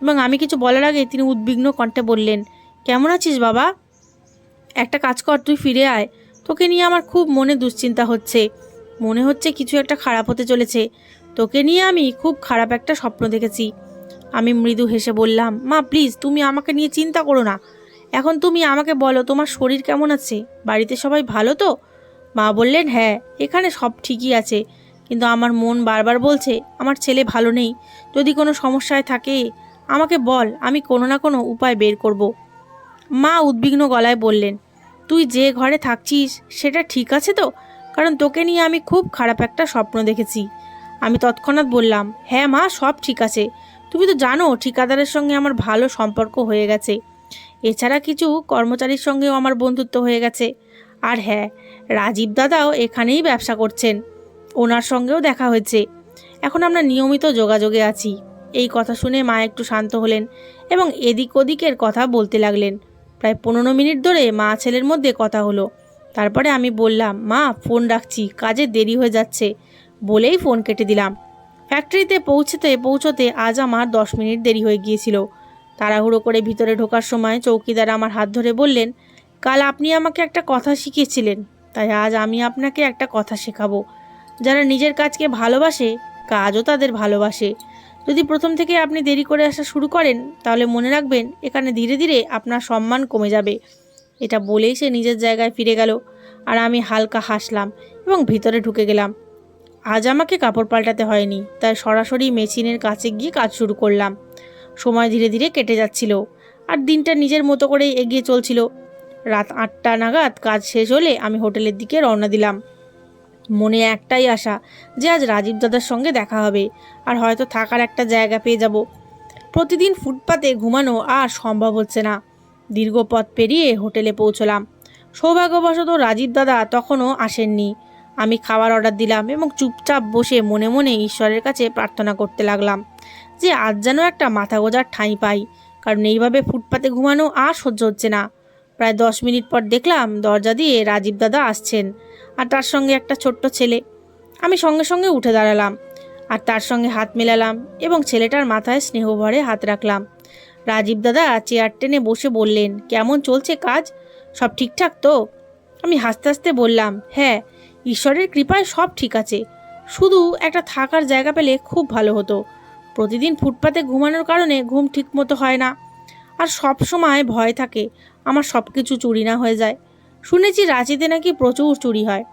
Speaker 1: এবং আমি কিছু বলার আগে তিনি উদ্বিগ্ন কণ্ঠে বললেন, কেমন আছিস বাবা? একটা কাজ কর, তুই ফিরে আয়, তোকে নিয়ে আমার খুব মনে দুশ্চিন্তা হচ্ছে। মনে হচ্ছে কিছু একটা খারাপ হতে চলেছে। তোকে নিয়ে আমি খুব খারাপ একটা স্বপ্ন দেখেছি। আমি মৃদু হেসে বললাম, মা প্লিজ তুমি আমাকে নিয়ে চিন্তা করো না। এখন তুমি আমাকে বলো, তোমার শরীর কেমন আছে? বাড়িতে সবাই ভালো তো? মা বললেন, হ্যাঁ, এখানে সব ঠিকই আছে, কিন্তু আমার মন বারবার বলছে আমার ছেলে ভালো নেই। যদি কোনো সমস্যায় থাকে আমাকে বল, আমি কোনো না কোনো উপায় বের করব। মা উদ্বিগ্ন গলায় বললেন, তুই যে ঘরে থাকছিস সেটা ঠিক আছে তো? কারণ তোকে নিয়ে আমি খুব খারাপ একটা স্বপ্ন দেখেছি। আমি তৎক্ষণাৎ বললাম, হ্যাঁ মা, সব ঠিক আছে। তুমি তো জানো ঠিকাদারের সঙ্গে আমার ভালো সম্পর্ক হয়ে গেছে। এছাড়া কিছু কর্মচারীর সঙ্গেও আমার বন্ধুত্ব হয়ে গেছে। আর হ্যাঁ, রাজীব দাদাও এখানেই ব্যবসা করছেন, ওনার সঙ্গেও দেখা হয়েছে। এখন আমরা নিয়মিত যোগাযোগে আছি। এই কথা শুনে মা একটু শান্ত হলেন এবং এদিক ওদিকের কথা বলতে লাগলেন। প্রায় 15 মিনিট ধরে মা ছেলের মধ্যে কথা হলো। তারপরে আমি বললাম, মা ফোন রাখছি, কাজে দেরি হয়ে যাচ্ছে, বলেই ফোন কেটে দিলাম। ফ্যাক্টরিতে পৌঁছতে আজ আমার 10 মিনিট দেরি হয়ে গিয়েছিল। তাড়াহুড়ো করে ভিতরে ঢোকার সময় চৌকিদার আমার হাত ধরে বললেন, কাল আপনি আমাকে একটা কথা শিখিয়েছিলেন, তাই আজ আমি আপনাকে একটা কথা শেখাবো। যারা নিজের কাজকে ভালোবাসে, কাজও তাদের ভালোবাসে। যদি প্রথম থেকে আপনি দেরি করে আসা শুরু করেন, তাহলে মনে রাখবেন এখানে ধীরে ধীরে আপনার সম্মান কমে যাবে। এটা বলেই সে নিজের জায়গায় ফিরে গেল, আর আমি হালকা হাসলাম এবং ভিতরে ঢুকে গেলাম। আজ আমাকে কাপড় পাল্টাতে হয়নি, তাই সরাসরি মেশিনের কাছে গিয়ে কাজ শুরু করলাম। সময় ধীরে ধীরে কেটে যাচ্ছিল, আর দিনটা নিজের মতো করেই এগিয়ে চলছিল। রাত 8টা নাগাদ কাজ শেষ হলে আমি হোটেলের দিকে রওনা দিলাম। মনে একটাই আশা যে আজ রাজীব দাদার সঙ্গে দেখা হবে আর হয়তো থাকার একটা জায়গা পেয়ে যাব। প্রতিদিন ফুটপাতে ঘুমানো আর সম্ভব হচ্ছে না। দীর্ঘ পথ পেরিয়ে হোটেলে পৌঁছলাম। সৌভাগ্যবশত রাজীব দাদা তখনও আসেননি। আমি খাবার অর্ডার দিলাম এবং চুপচাপ বসে মনে মনে ঈশ্বরের কাছে প্রার্থনা করতে লাগলাম যে আজ যেন একটা মাথা গোঁজার ঠাঁই পাই, কারণ এইভাবে ফুটপাতে ঘুমানো আর সহ্য হচ্ছে না। প্রায় 10 মিনিট পর দেখলাম দরজা দিয়ে রাজীব দাদা আসছেন, আর তার সঙ্গে একটা ছোট্ট ছেলে। আমি সঙ্গে সঙ্গে উঠে দাঁড়ালাম আর তার সঙ্গে হাত মেলালাম এবং ছেলেটার মাথায় স্নেহ ভরে হাত রাখলাম। রাজীব দাদা চেয়ার টেনে বসে বললেন, কেমন চলছে কাজ? সব ঠিকঠাক তো? আমি হাসতে হাসতে বললাম, হ্যাঁ, ঈশ্বরের কৃপায় সব ঠিক আছে। শুধু একটা থাকার জায়গা পেলে খুব ভালো হতো। প্রতিদিন ফুটপাতে ঘুমানোর কারণে ঘুম ঠিক মতো হয় না, আর সব সময় ভয় থাকে আমার সব কিছু চুরি না হয়ে যায়। শুনেছি রাঁচিতে নাকি প্রচুর চুরি হয়।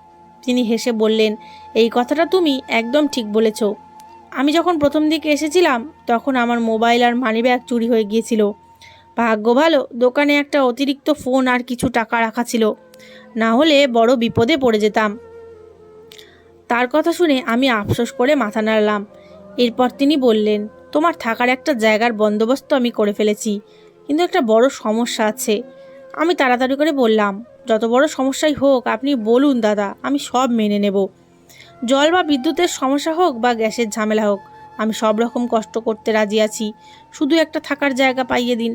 Speaker 1: তিনি হেসে বললেন, এই কথাটা তুমি একদম ঠিক বলেছ। আমি যখন প্রথম দিকে এসেছিলাম তখন আমার মোবাইল আর মানিব্যাগ চুরি হয়ে গিয়েছিল। ভাগ্য ভালো দোকানে একটা অতিরিক্ত ফোন আর কিছু টাকা রাখা ছিল, না হলে বড় বিপদে পড়ে যেতাম। তার কথা শুনে আমি আফসোস করে মাথা নাড়লাম। এরপর তিনি বললেন, তোমার থাকার একটা জায়গার বন্দোবস্ত আমি করে ফেলেছি, কিন্তু একটা বড় সমস্যা আছে। আমি তাড়াতাড়ি করে বললাম, যত বড় সমস্যাই হোক আপনি বলুন দাদা, আমি সব মেনে নেব। জল বা বিদ্যুতের সমস্যা হোক বা গ্যাসের ঝামেলা হোক, আমি সব রকম কষ্ট করতে রাজি আছি, শুধু একটা থাকার জায়গা পাইয়ে দিন।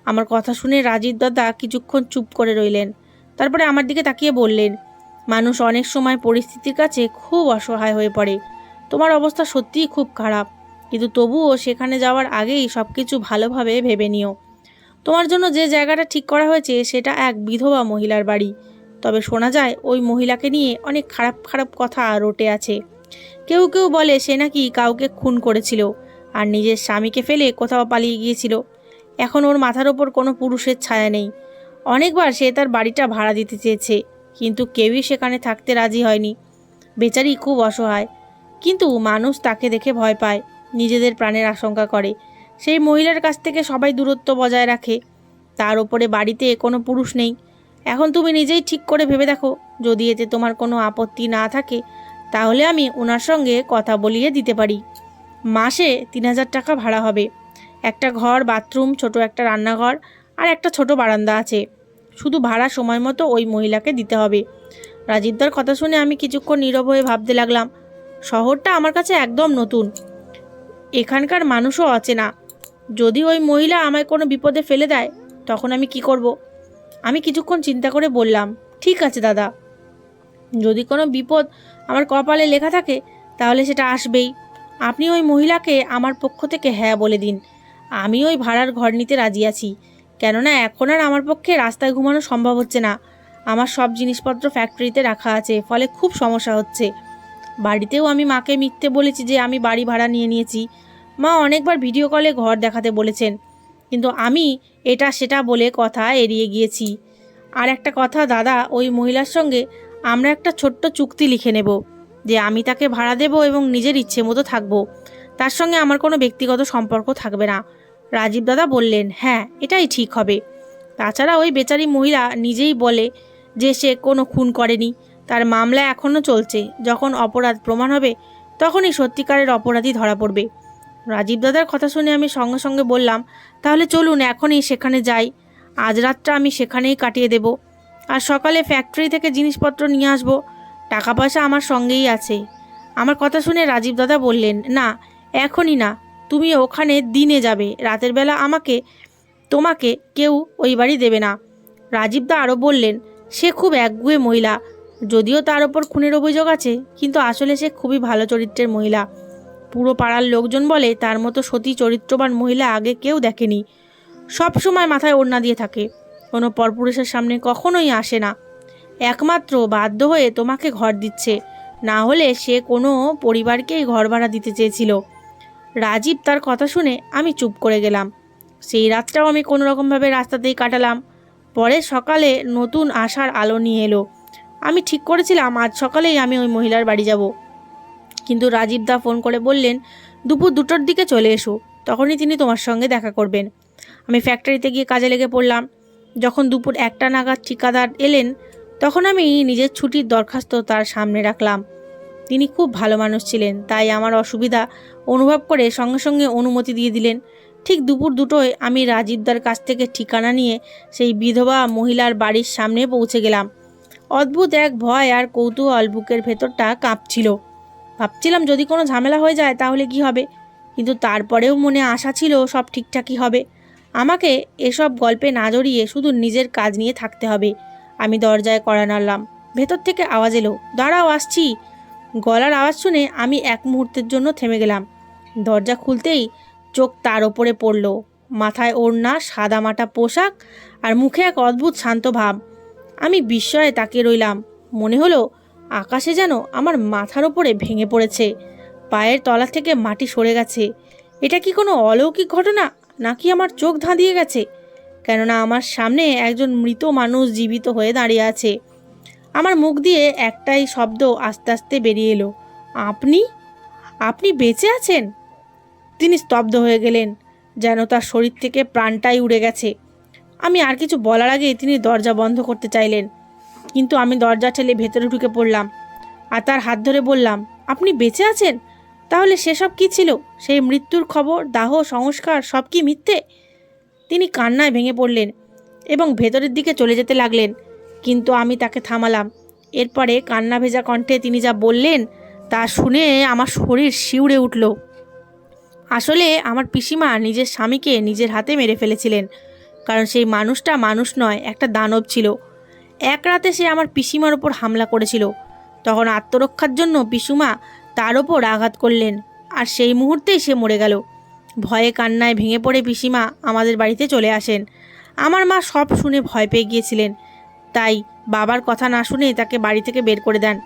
Speaker 1: আমার কথা শুনে রাজীব দাদা কিছুক্ষণ চুপ করে রইলেন। তারপরে আমার দিকে তাকিয়ে বললেন, মানুষ অনেক সময় পরিস্থিতির কাছে খুব অসহায় হয়ে পড়ে। তোমার অবস্থা সত্যিই খুব খারাপ, কিন্তু তবুও সেখানে যাওয়ার আগেই সব কিছু ভালোভাবে ভেবে নিও। তোমার জন্য যে জায়গাটা ঠিক করা হয়েছে সেটা এক বিধবা মহিলার বাড়ি। তবে শোনা যায় ওই মহিলাকে নিয়ে অনেক খারাপ খারাপ কথা রটে আছে। কেউ কেউ বলে সে নাকি কাউকে খুন করেছিল আর নিজের স্বামীকে ফেলে কোথাও পালিয়ে গিয়েছিল। এখন ওর মাথার ওপর কোনো পুরুষের ছায়া নেই। অনেকবার সে তার বাড়িটা ভাড়া দিতে চেয়েছে, কিন্তু কেউই সেখানে থাকতে রাজি হয়নি। বেচারি খুব অসহায়, কিন্তু মানুষ তাকে দেখে ভয় পায়, নিজেদের প্রাণের আশঙ্কা করে। সেই মহিলার কাছ থেকে সবাই দূরত্ব বজায় রাখে। তার ওপরে বাড়িতে কোনো পুরুষ নেই। এখন তুমি নিজেই ঠিক করে ভেবে দেখো, যদি এতে তোমার কোনো আপত্তি না থাকে তাহলে আমি ওনার সঙ্গে কথা বলিয়ে দিতে পারি। মাসে 3,000 টাকা ভাড়া হবে। একটা ঘর, বাথরুম, ছোট একটা রান্নাঘর আর একটা ছোট বারান্দা আছে। শুধু ভাড়া সময় মতো ওই মহিলাকে দিতে হবে। রাজীবদার কথা শুনে আমি কিছুক্ষণ নীরব হয়ে ভাবতে লাগলাম। শহরটা আমার কাছে একদম নতুন, এখানকার মানুষও অচেনা। যদি ওই মহিলা আমায় কোনো বিপদে ফেলে দেয় তখন আমি কি করব? আমি কিছুক্ষণ চিন্তা করে বললাম, ঠিক আছে দাদা, যদি কোনো বিপদ আমার কপালে লেখা থাকে তাহলে সেটা আসবেই। আপনি ওই মহিলাকে আমার পক্ষ থেকে হ্যাঁ বলে দিন। আমি ওই ভাড়ার ঘর নিতে রাজি আছি, কেননা এখন আর আমার পক্ষে রাস্তায় ঘুমানো সম্ভব হচ্ছে না। আমার সব জিনিসপত্র ফ্যাক্টরিতে রাখা আছে, ফলে খুব সমস্যা হচ্ছে। বাড়িতেও আমি মাকে মিথ্যে বলেছি যে আমি বাড়ি ভাড়া নিয়েছি। মা অনেকবার ভিডিও কলে ঘর দেখাতে বলেছেন, কিন্তু আমি এটা সেটা বলে কথা এড়িয়ে গিয়েছি। আর একটা কথা দাদা, ওই মহিলার সঙ্গে আমরা একটা ছোট্ট চুক্তি লিখে নেব যে আমি তাকে ভাড়া দেব এবং নিজের ইচ্ছে মতো থাকবো। তার সঙ্গে আমার কোনো ব্যক্তিগত সম্পর্ক থাকবে না। রাজীব দাদা বললেন, হ্যাঁ, এটাই ঠিক হবে। তাছাড়া ওই বেচারি মহিলা নিজেই বলে যে সে কোনো খুন করেনি। তার মামলা এখনও চলছে। যখন অপরাধ প্রমাণ হবে তখনই সত্যিকারের অপরাধী ধরা পড়বে। রাজীব দাদার কথা শুনে আমি সঙ্গে সঙ্গে বললাম, তাহলে চলুন এখনই সেখানে যাই। আজ রাতটা আমি সেখানেই কাটিয়ে দেব, আর সকালে ফ্যাক্টরি থেকে জিনিসপত্র নিয়ে আসব। টাকা পয়সা আমার সঙ্গেই আছে। আমার কথা শুনে রাজীব দাদা বললেন, না, এখনই না, তুমি ওখানে দিনে যাবে, রাতের বেলা তোমাকে কেউ ওই বাড়ি দেবে না। রাজীব দা আরও বললেন, সে খুব একগুঁয়ে মহিলা। যদিও তার ওপর খুনের অভিযোগ আছে, কিন্তু আসলে সে খুবই ভালো চরিত্রের মহিলা। পুরো পাড়ার লোকজন বলে তার মতো সতী চরিত্রবান মহিলা আগে কেউ দেখেনি। সব সময় মাথায় ওড়না দিয়ে থাকে, কোনো পরপুরুষের সামনে কখনোই আসে না। একমাত্র বাধ্য হয়ে তোমাকে ঘর দিচ্ছে, না হলে সে কোনো পরিবারকেই ঘর ভাড়া দিতে চেয়েছিল। রাজীব তার কথা শুনে আমি চুপ করে গেলাম। সেই রাতটাও আমি কোনো রকমভাবে রাস্তাতেই কাটালাম। পরে সকালে নতুন আশার আলো নিয়ে এলো। আমি ঠিক করেছিলাম আজ সকালেই আমি ওই মহিলার বাড়ি যাব, কিন্তু রাজীব দা ফোন করে বললেন, দুপুর 2টোর দিকে চলে এসো, তখনই তিনি তোমার সঙ্গে দেখা করবেন। আমি ফ্যাক্টরিতে গিয়ে কাজে লেগে পড়লাম। যখন দুপুর 1টা নাগাদ ঠিকাদার এলেন তখন আমি নিজের ছুটির দরখাস্ত তার সামনে রাখলাম। তিনি খুব ভালো মানুষ ছিলেন, তাই আমার অসুবিধা অনুভব করে সঙ্গে সঙ্গে অনুমতি দিয়ে দিলেন। ঠিক দুপুর 2টোয় আমি রাজীবদার কাছ থেকে ঠিকানা নিয়ে সেই বিধবা মহিলার বাড়ির সামনে পৌঁছে গেলাম। অদ্ভুত এক ভয় আর কৌতূহল বুকের ভেতরটা কাঁপছিল। ভাবছিলাম যদি কোনো ঝামেলা হয়ে যায় তাহলে কি হবে, কিন্তু তারপরেও মনে আশা ছিল সব ঠিকঠাকই হবে। আমাকে এসব গল্পে না জড়িয়ে শুধু নিজের কাজ নিয়ে থাকতে হবে। আমি দরজায় কড়া নাড়লাম। ভেতর থেকে আওয়াজ এলো, দাঁড়াও, আসছি। গলার আওয়াজ শুনে আমি এক মুহূর্তের জন্য থেমে গেলাম। দরজা খুলতেই চোখ তার ওপরে পড়ল। মাথায় ওড়না, সাদামাটা পোশাক আর মুখে এক অদ্ভুত শান্ত ভাব। আমি বিস্ময়ে তাকিয়ে রইলাম। মনে হলো আকাশে যেন আমার মাথার ওপরে ভেঙে পড়েছে, পায়ের তলা থেকে মাটি সরে গেছে। এটা কি কোনো অলৌকিক ঘটনা, নাকি আমার চোখ ধাঁধিয়ে গেছে? কেননা আমার সামনে একজন মৃত মানুষ জীবিত হয়ে দাঁড়িয়ে আছে। আমার মুখ দিয়ে একটাই শব্দ আস্তে আস্তে বেরিয়ে এলো, আপনি আপনি বেঁচে আছেন? তিনি স্তব্ধ হয়ে গেলেন, যেন তার শরীর থেকে প্রাণটাই উড়ে গেছে। আমি আর কিছু বলার আগেই তিনি দরজা বন্ধ করতে চাইলেন, কিন্তু আমি দরজা ঠেলে ভেতরে ঢুকে পড়লাম আর তার হাত ধরে বললাম, আপনি বেঁচে আছেন? তাহলে সেসব কি ছিল? সেই মৃত্যুর খবর, দাহ, সংস্কার সব কি মিথ্যে? তিনি কান্নায় ভেঙে পড়লেন এবং ভেতরের দিকে চলে যেতে লাগলেন, কিন্তু আমি তাকে থামালাম। এরপরে কান্না ভেজা কণ্ঠে তিনি যা বললেন তা শুনে আমার শরীর শিউরে উঠল। আসলে আমার পিসিমা নিজের স্বামীকে নিজের হাতে মেরে ফেলেছিলেন, কারণ সেই মানুষটা মানুষ নয়, একটা দানব ছিল। এক রাতে সে আমার পিসিমার ওপর হামলা করেছিল। তখন আত্মরক্ষার জন্য পিসুমা তার ওপর আঘাত করলেন, আর সেই মুহূর্তেই সে মরে গেল। ভয়ে কান্নায় ভেঙে পড়ে পিসিমা আমাদের বাড়িতে চলে আসেন। আমার মা সব শুনে ভয় পেয়ে গিয়েছিলেন, তাই বাবার কথা না শুনে তাকে বাড়ি থেকে বের করে দেন।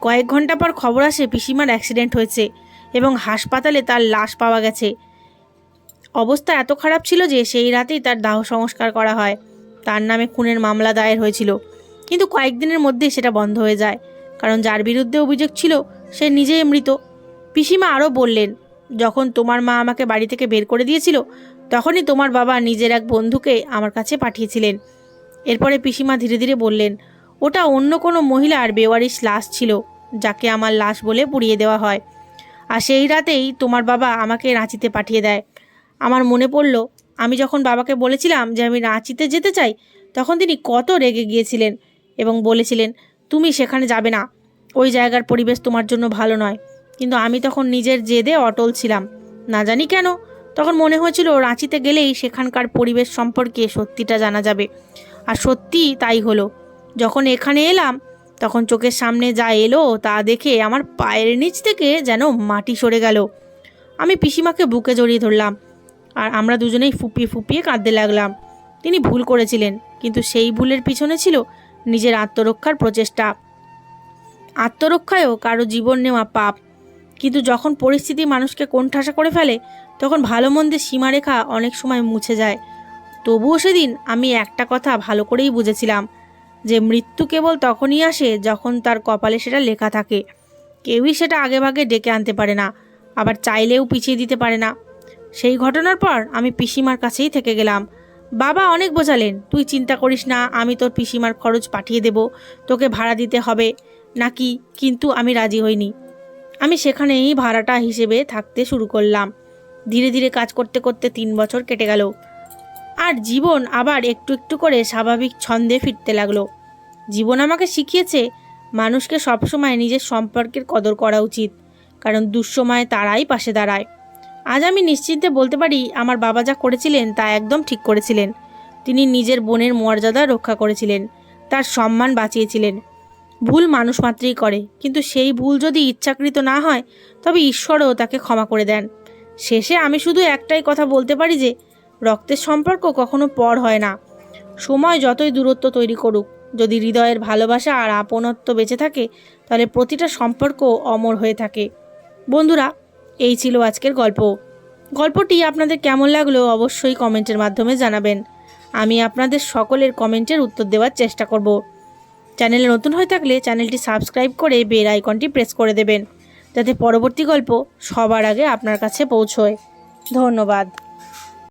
Speaker 1: কয়েক ঘন্টা পর খবর আসে পিসিমার অ্যাক্সিডেন্ট হয়েছে এবং হাসপাতালে তার লাশ পাওয়া গেছে। অবস্থা এত খারাপ ছিল যে সেই রাতেই তার দাহ সংস্কার করা হয়। তার নামে খুনের মামলা দায়ের হয়েছিল, কিন্তু কয়েকদিনের মধ্যেই সেটা বন্ধ হয়ে যায়, কারণ যার বিরুদ্ধে অভিযোগ ছিল সে নিজেই মৃত। পিসিমা আরও বললেন, যখন তোমার মা আমাকে বাড়ি থেকে বের করে দিয়েছিল তখনই তোমার বাবা নিজের এক বন্ধুকে আমার কাছে পাঠিয়েছিলেন। এরপরে পিসিমা ধীরে ধীরে বললেন, ওটা অন্য কোনো মহিলার বেওয়ারিশ লাশ ছিল, যাকে আমার লাশ বলে পুড়িয়ে দেওয়া হয়। আর সেই রাতেই তোমার বাবা আমাকে রাঁচিতে পাঠিয়ে দেয়। আমার মনে পড়ল, আমি যখন বাবাকে বলেছিলাম যে আমি রাঁচিতে যেতে চাই, তখন তিনি কত রেগে গিয়েছিলেন এবং বলেছিলেন, তুমি সেখানে যাবে না, ওই জায়গার পরিবেশ তোমার জন্য ভালো নয়। কিন্তু আমি তখন নিজের জেদে অটল ছিলাম। না জানি কেন তখন মনে হয়েছিল রাঁচিতে গেলেই সেখানকার পরিবেশ সম্পর্কে সত্যিটা জানা যাবে। আর সত্যিই তাই হলো। যখন এখানে এলাম তখন চোখের সামনে যা এলো তা দেখে আমার পায়ের নিচ থেকে যেন মাটি সরে গেল। আমি পিসিমাকে বুকে জড়িয়ে ধরলাম, আর আমরা দুজনেই ফুপিয়ে ফুপিয়ে কাঁদতে লাগলাম। তিনি ভুল করেছিলেন, কিন্তু সেই ভুলের পিছনে ছিল নিজের আত্মরক্ষার প্রচেষ্টা। আত্মরক্ষায়ও কারো জীবন নেওয়া পাপ, কিন্তু যখন পরিস্থিতি মানুষকে কোণঠাসা করে ফেলে তখন ভালো মন্দের সীমারেখা অনেক সময় মুছে যায়। তবুও সেদিন আমি একটা কথা ভালো করেই বুঝেছিলাম, যে মৃত্যু কেবল তখনই আসে যখন তার কপালে সেটা লেখা থাকে। কেউই সেটা আগেভাগে ডেকে আনতে পারে না, আবার চাইলেও পিছিয়ে দিতে পারে না। সেই ঘটনার পর আমি পিসিমার কাছেই থেকে গেলাম। বাবা অনেক বোঝালেন, তুই চিন্তা করিস না, আমি তোর পিসিমার খরচ পাঠিয়ে দেব, তোকে ভাড়া দিতে হবে নাকি। কিন্তু আমি রাজি হইনি। আমি সেখানেই ভাড়াটা হিসেবে থাকতে শুরু করলাম। ধীরে ধীরে কাজ করতে করতে 3 বছর কেটে গেল, আর জীবন আবার একটু একটু করে স্বাভাবিক ছন্দে ফিরতে লাগলো। জীবন আমাকে শিখিয়েছে মানুষকে সবসময় নিজের সম্পর্কের কদর করা উচিত, কারণ দুঃসময়ে তারাই পাশে দাঁড়ায়। আজ আমি নিশ্চিন্তে বলতে পারি, আমার বাবা যা করেছিলেন তা একদম ঠিক করেছিলেন। তিনি নিজের বোনের মর্যাদা রক্ষা করেছিলেন, তার সম্মান বাঁচিয়েছিলেন। ভুল মানুষ মাত্রই করে, কিন্তু সেই ভুল যদি ইচ্ছাকৃত না হয় তবে ঈশ্বরও তাকে ক্ষমা করে দেন। শেষে আমি শুধু একটাই কথা বলতে পারি যে রক্তের সম্পর্ক কখনো পর হয় না। সময় যতই দূরত্ব তৈরি করুক, যদি হৃদয়ের ভালোবাসা আর আপনত্ব বেঁচে থাকে তাহলে প্রতিটা সম্পর্ক অমর হয়ে থাকে। বন্ধুরা, এই ছিল আজকের গল্পটি আপনাদের কেমন লাগলো অবশ্যই কমেন্টের মাধ্যমে জানাবেন। আমি আপনাদের সকলের কমেন্টের উত্তর দেওয়ার চেষ্টা করব। চ্যানেলে নতুন হয়ে থাকলে চ্যানেলটি সাবস্ক্রাইব করে বেল আইকনটি প্রেস করে দেবেন, যাতে পরবর্তী গল্প সবার আগে আপনার কাছে পৌঁছয়। ধন্যবাদ।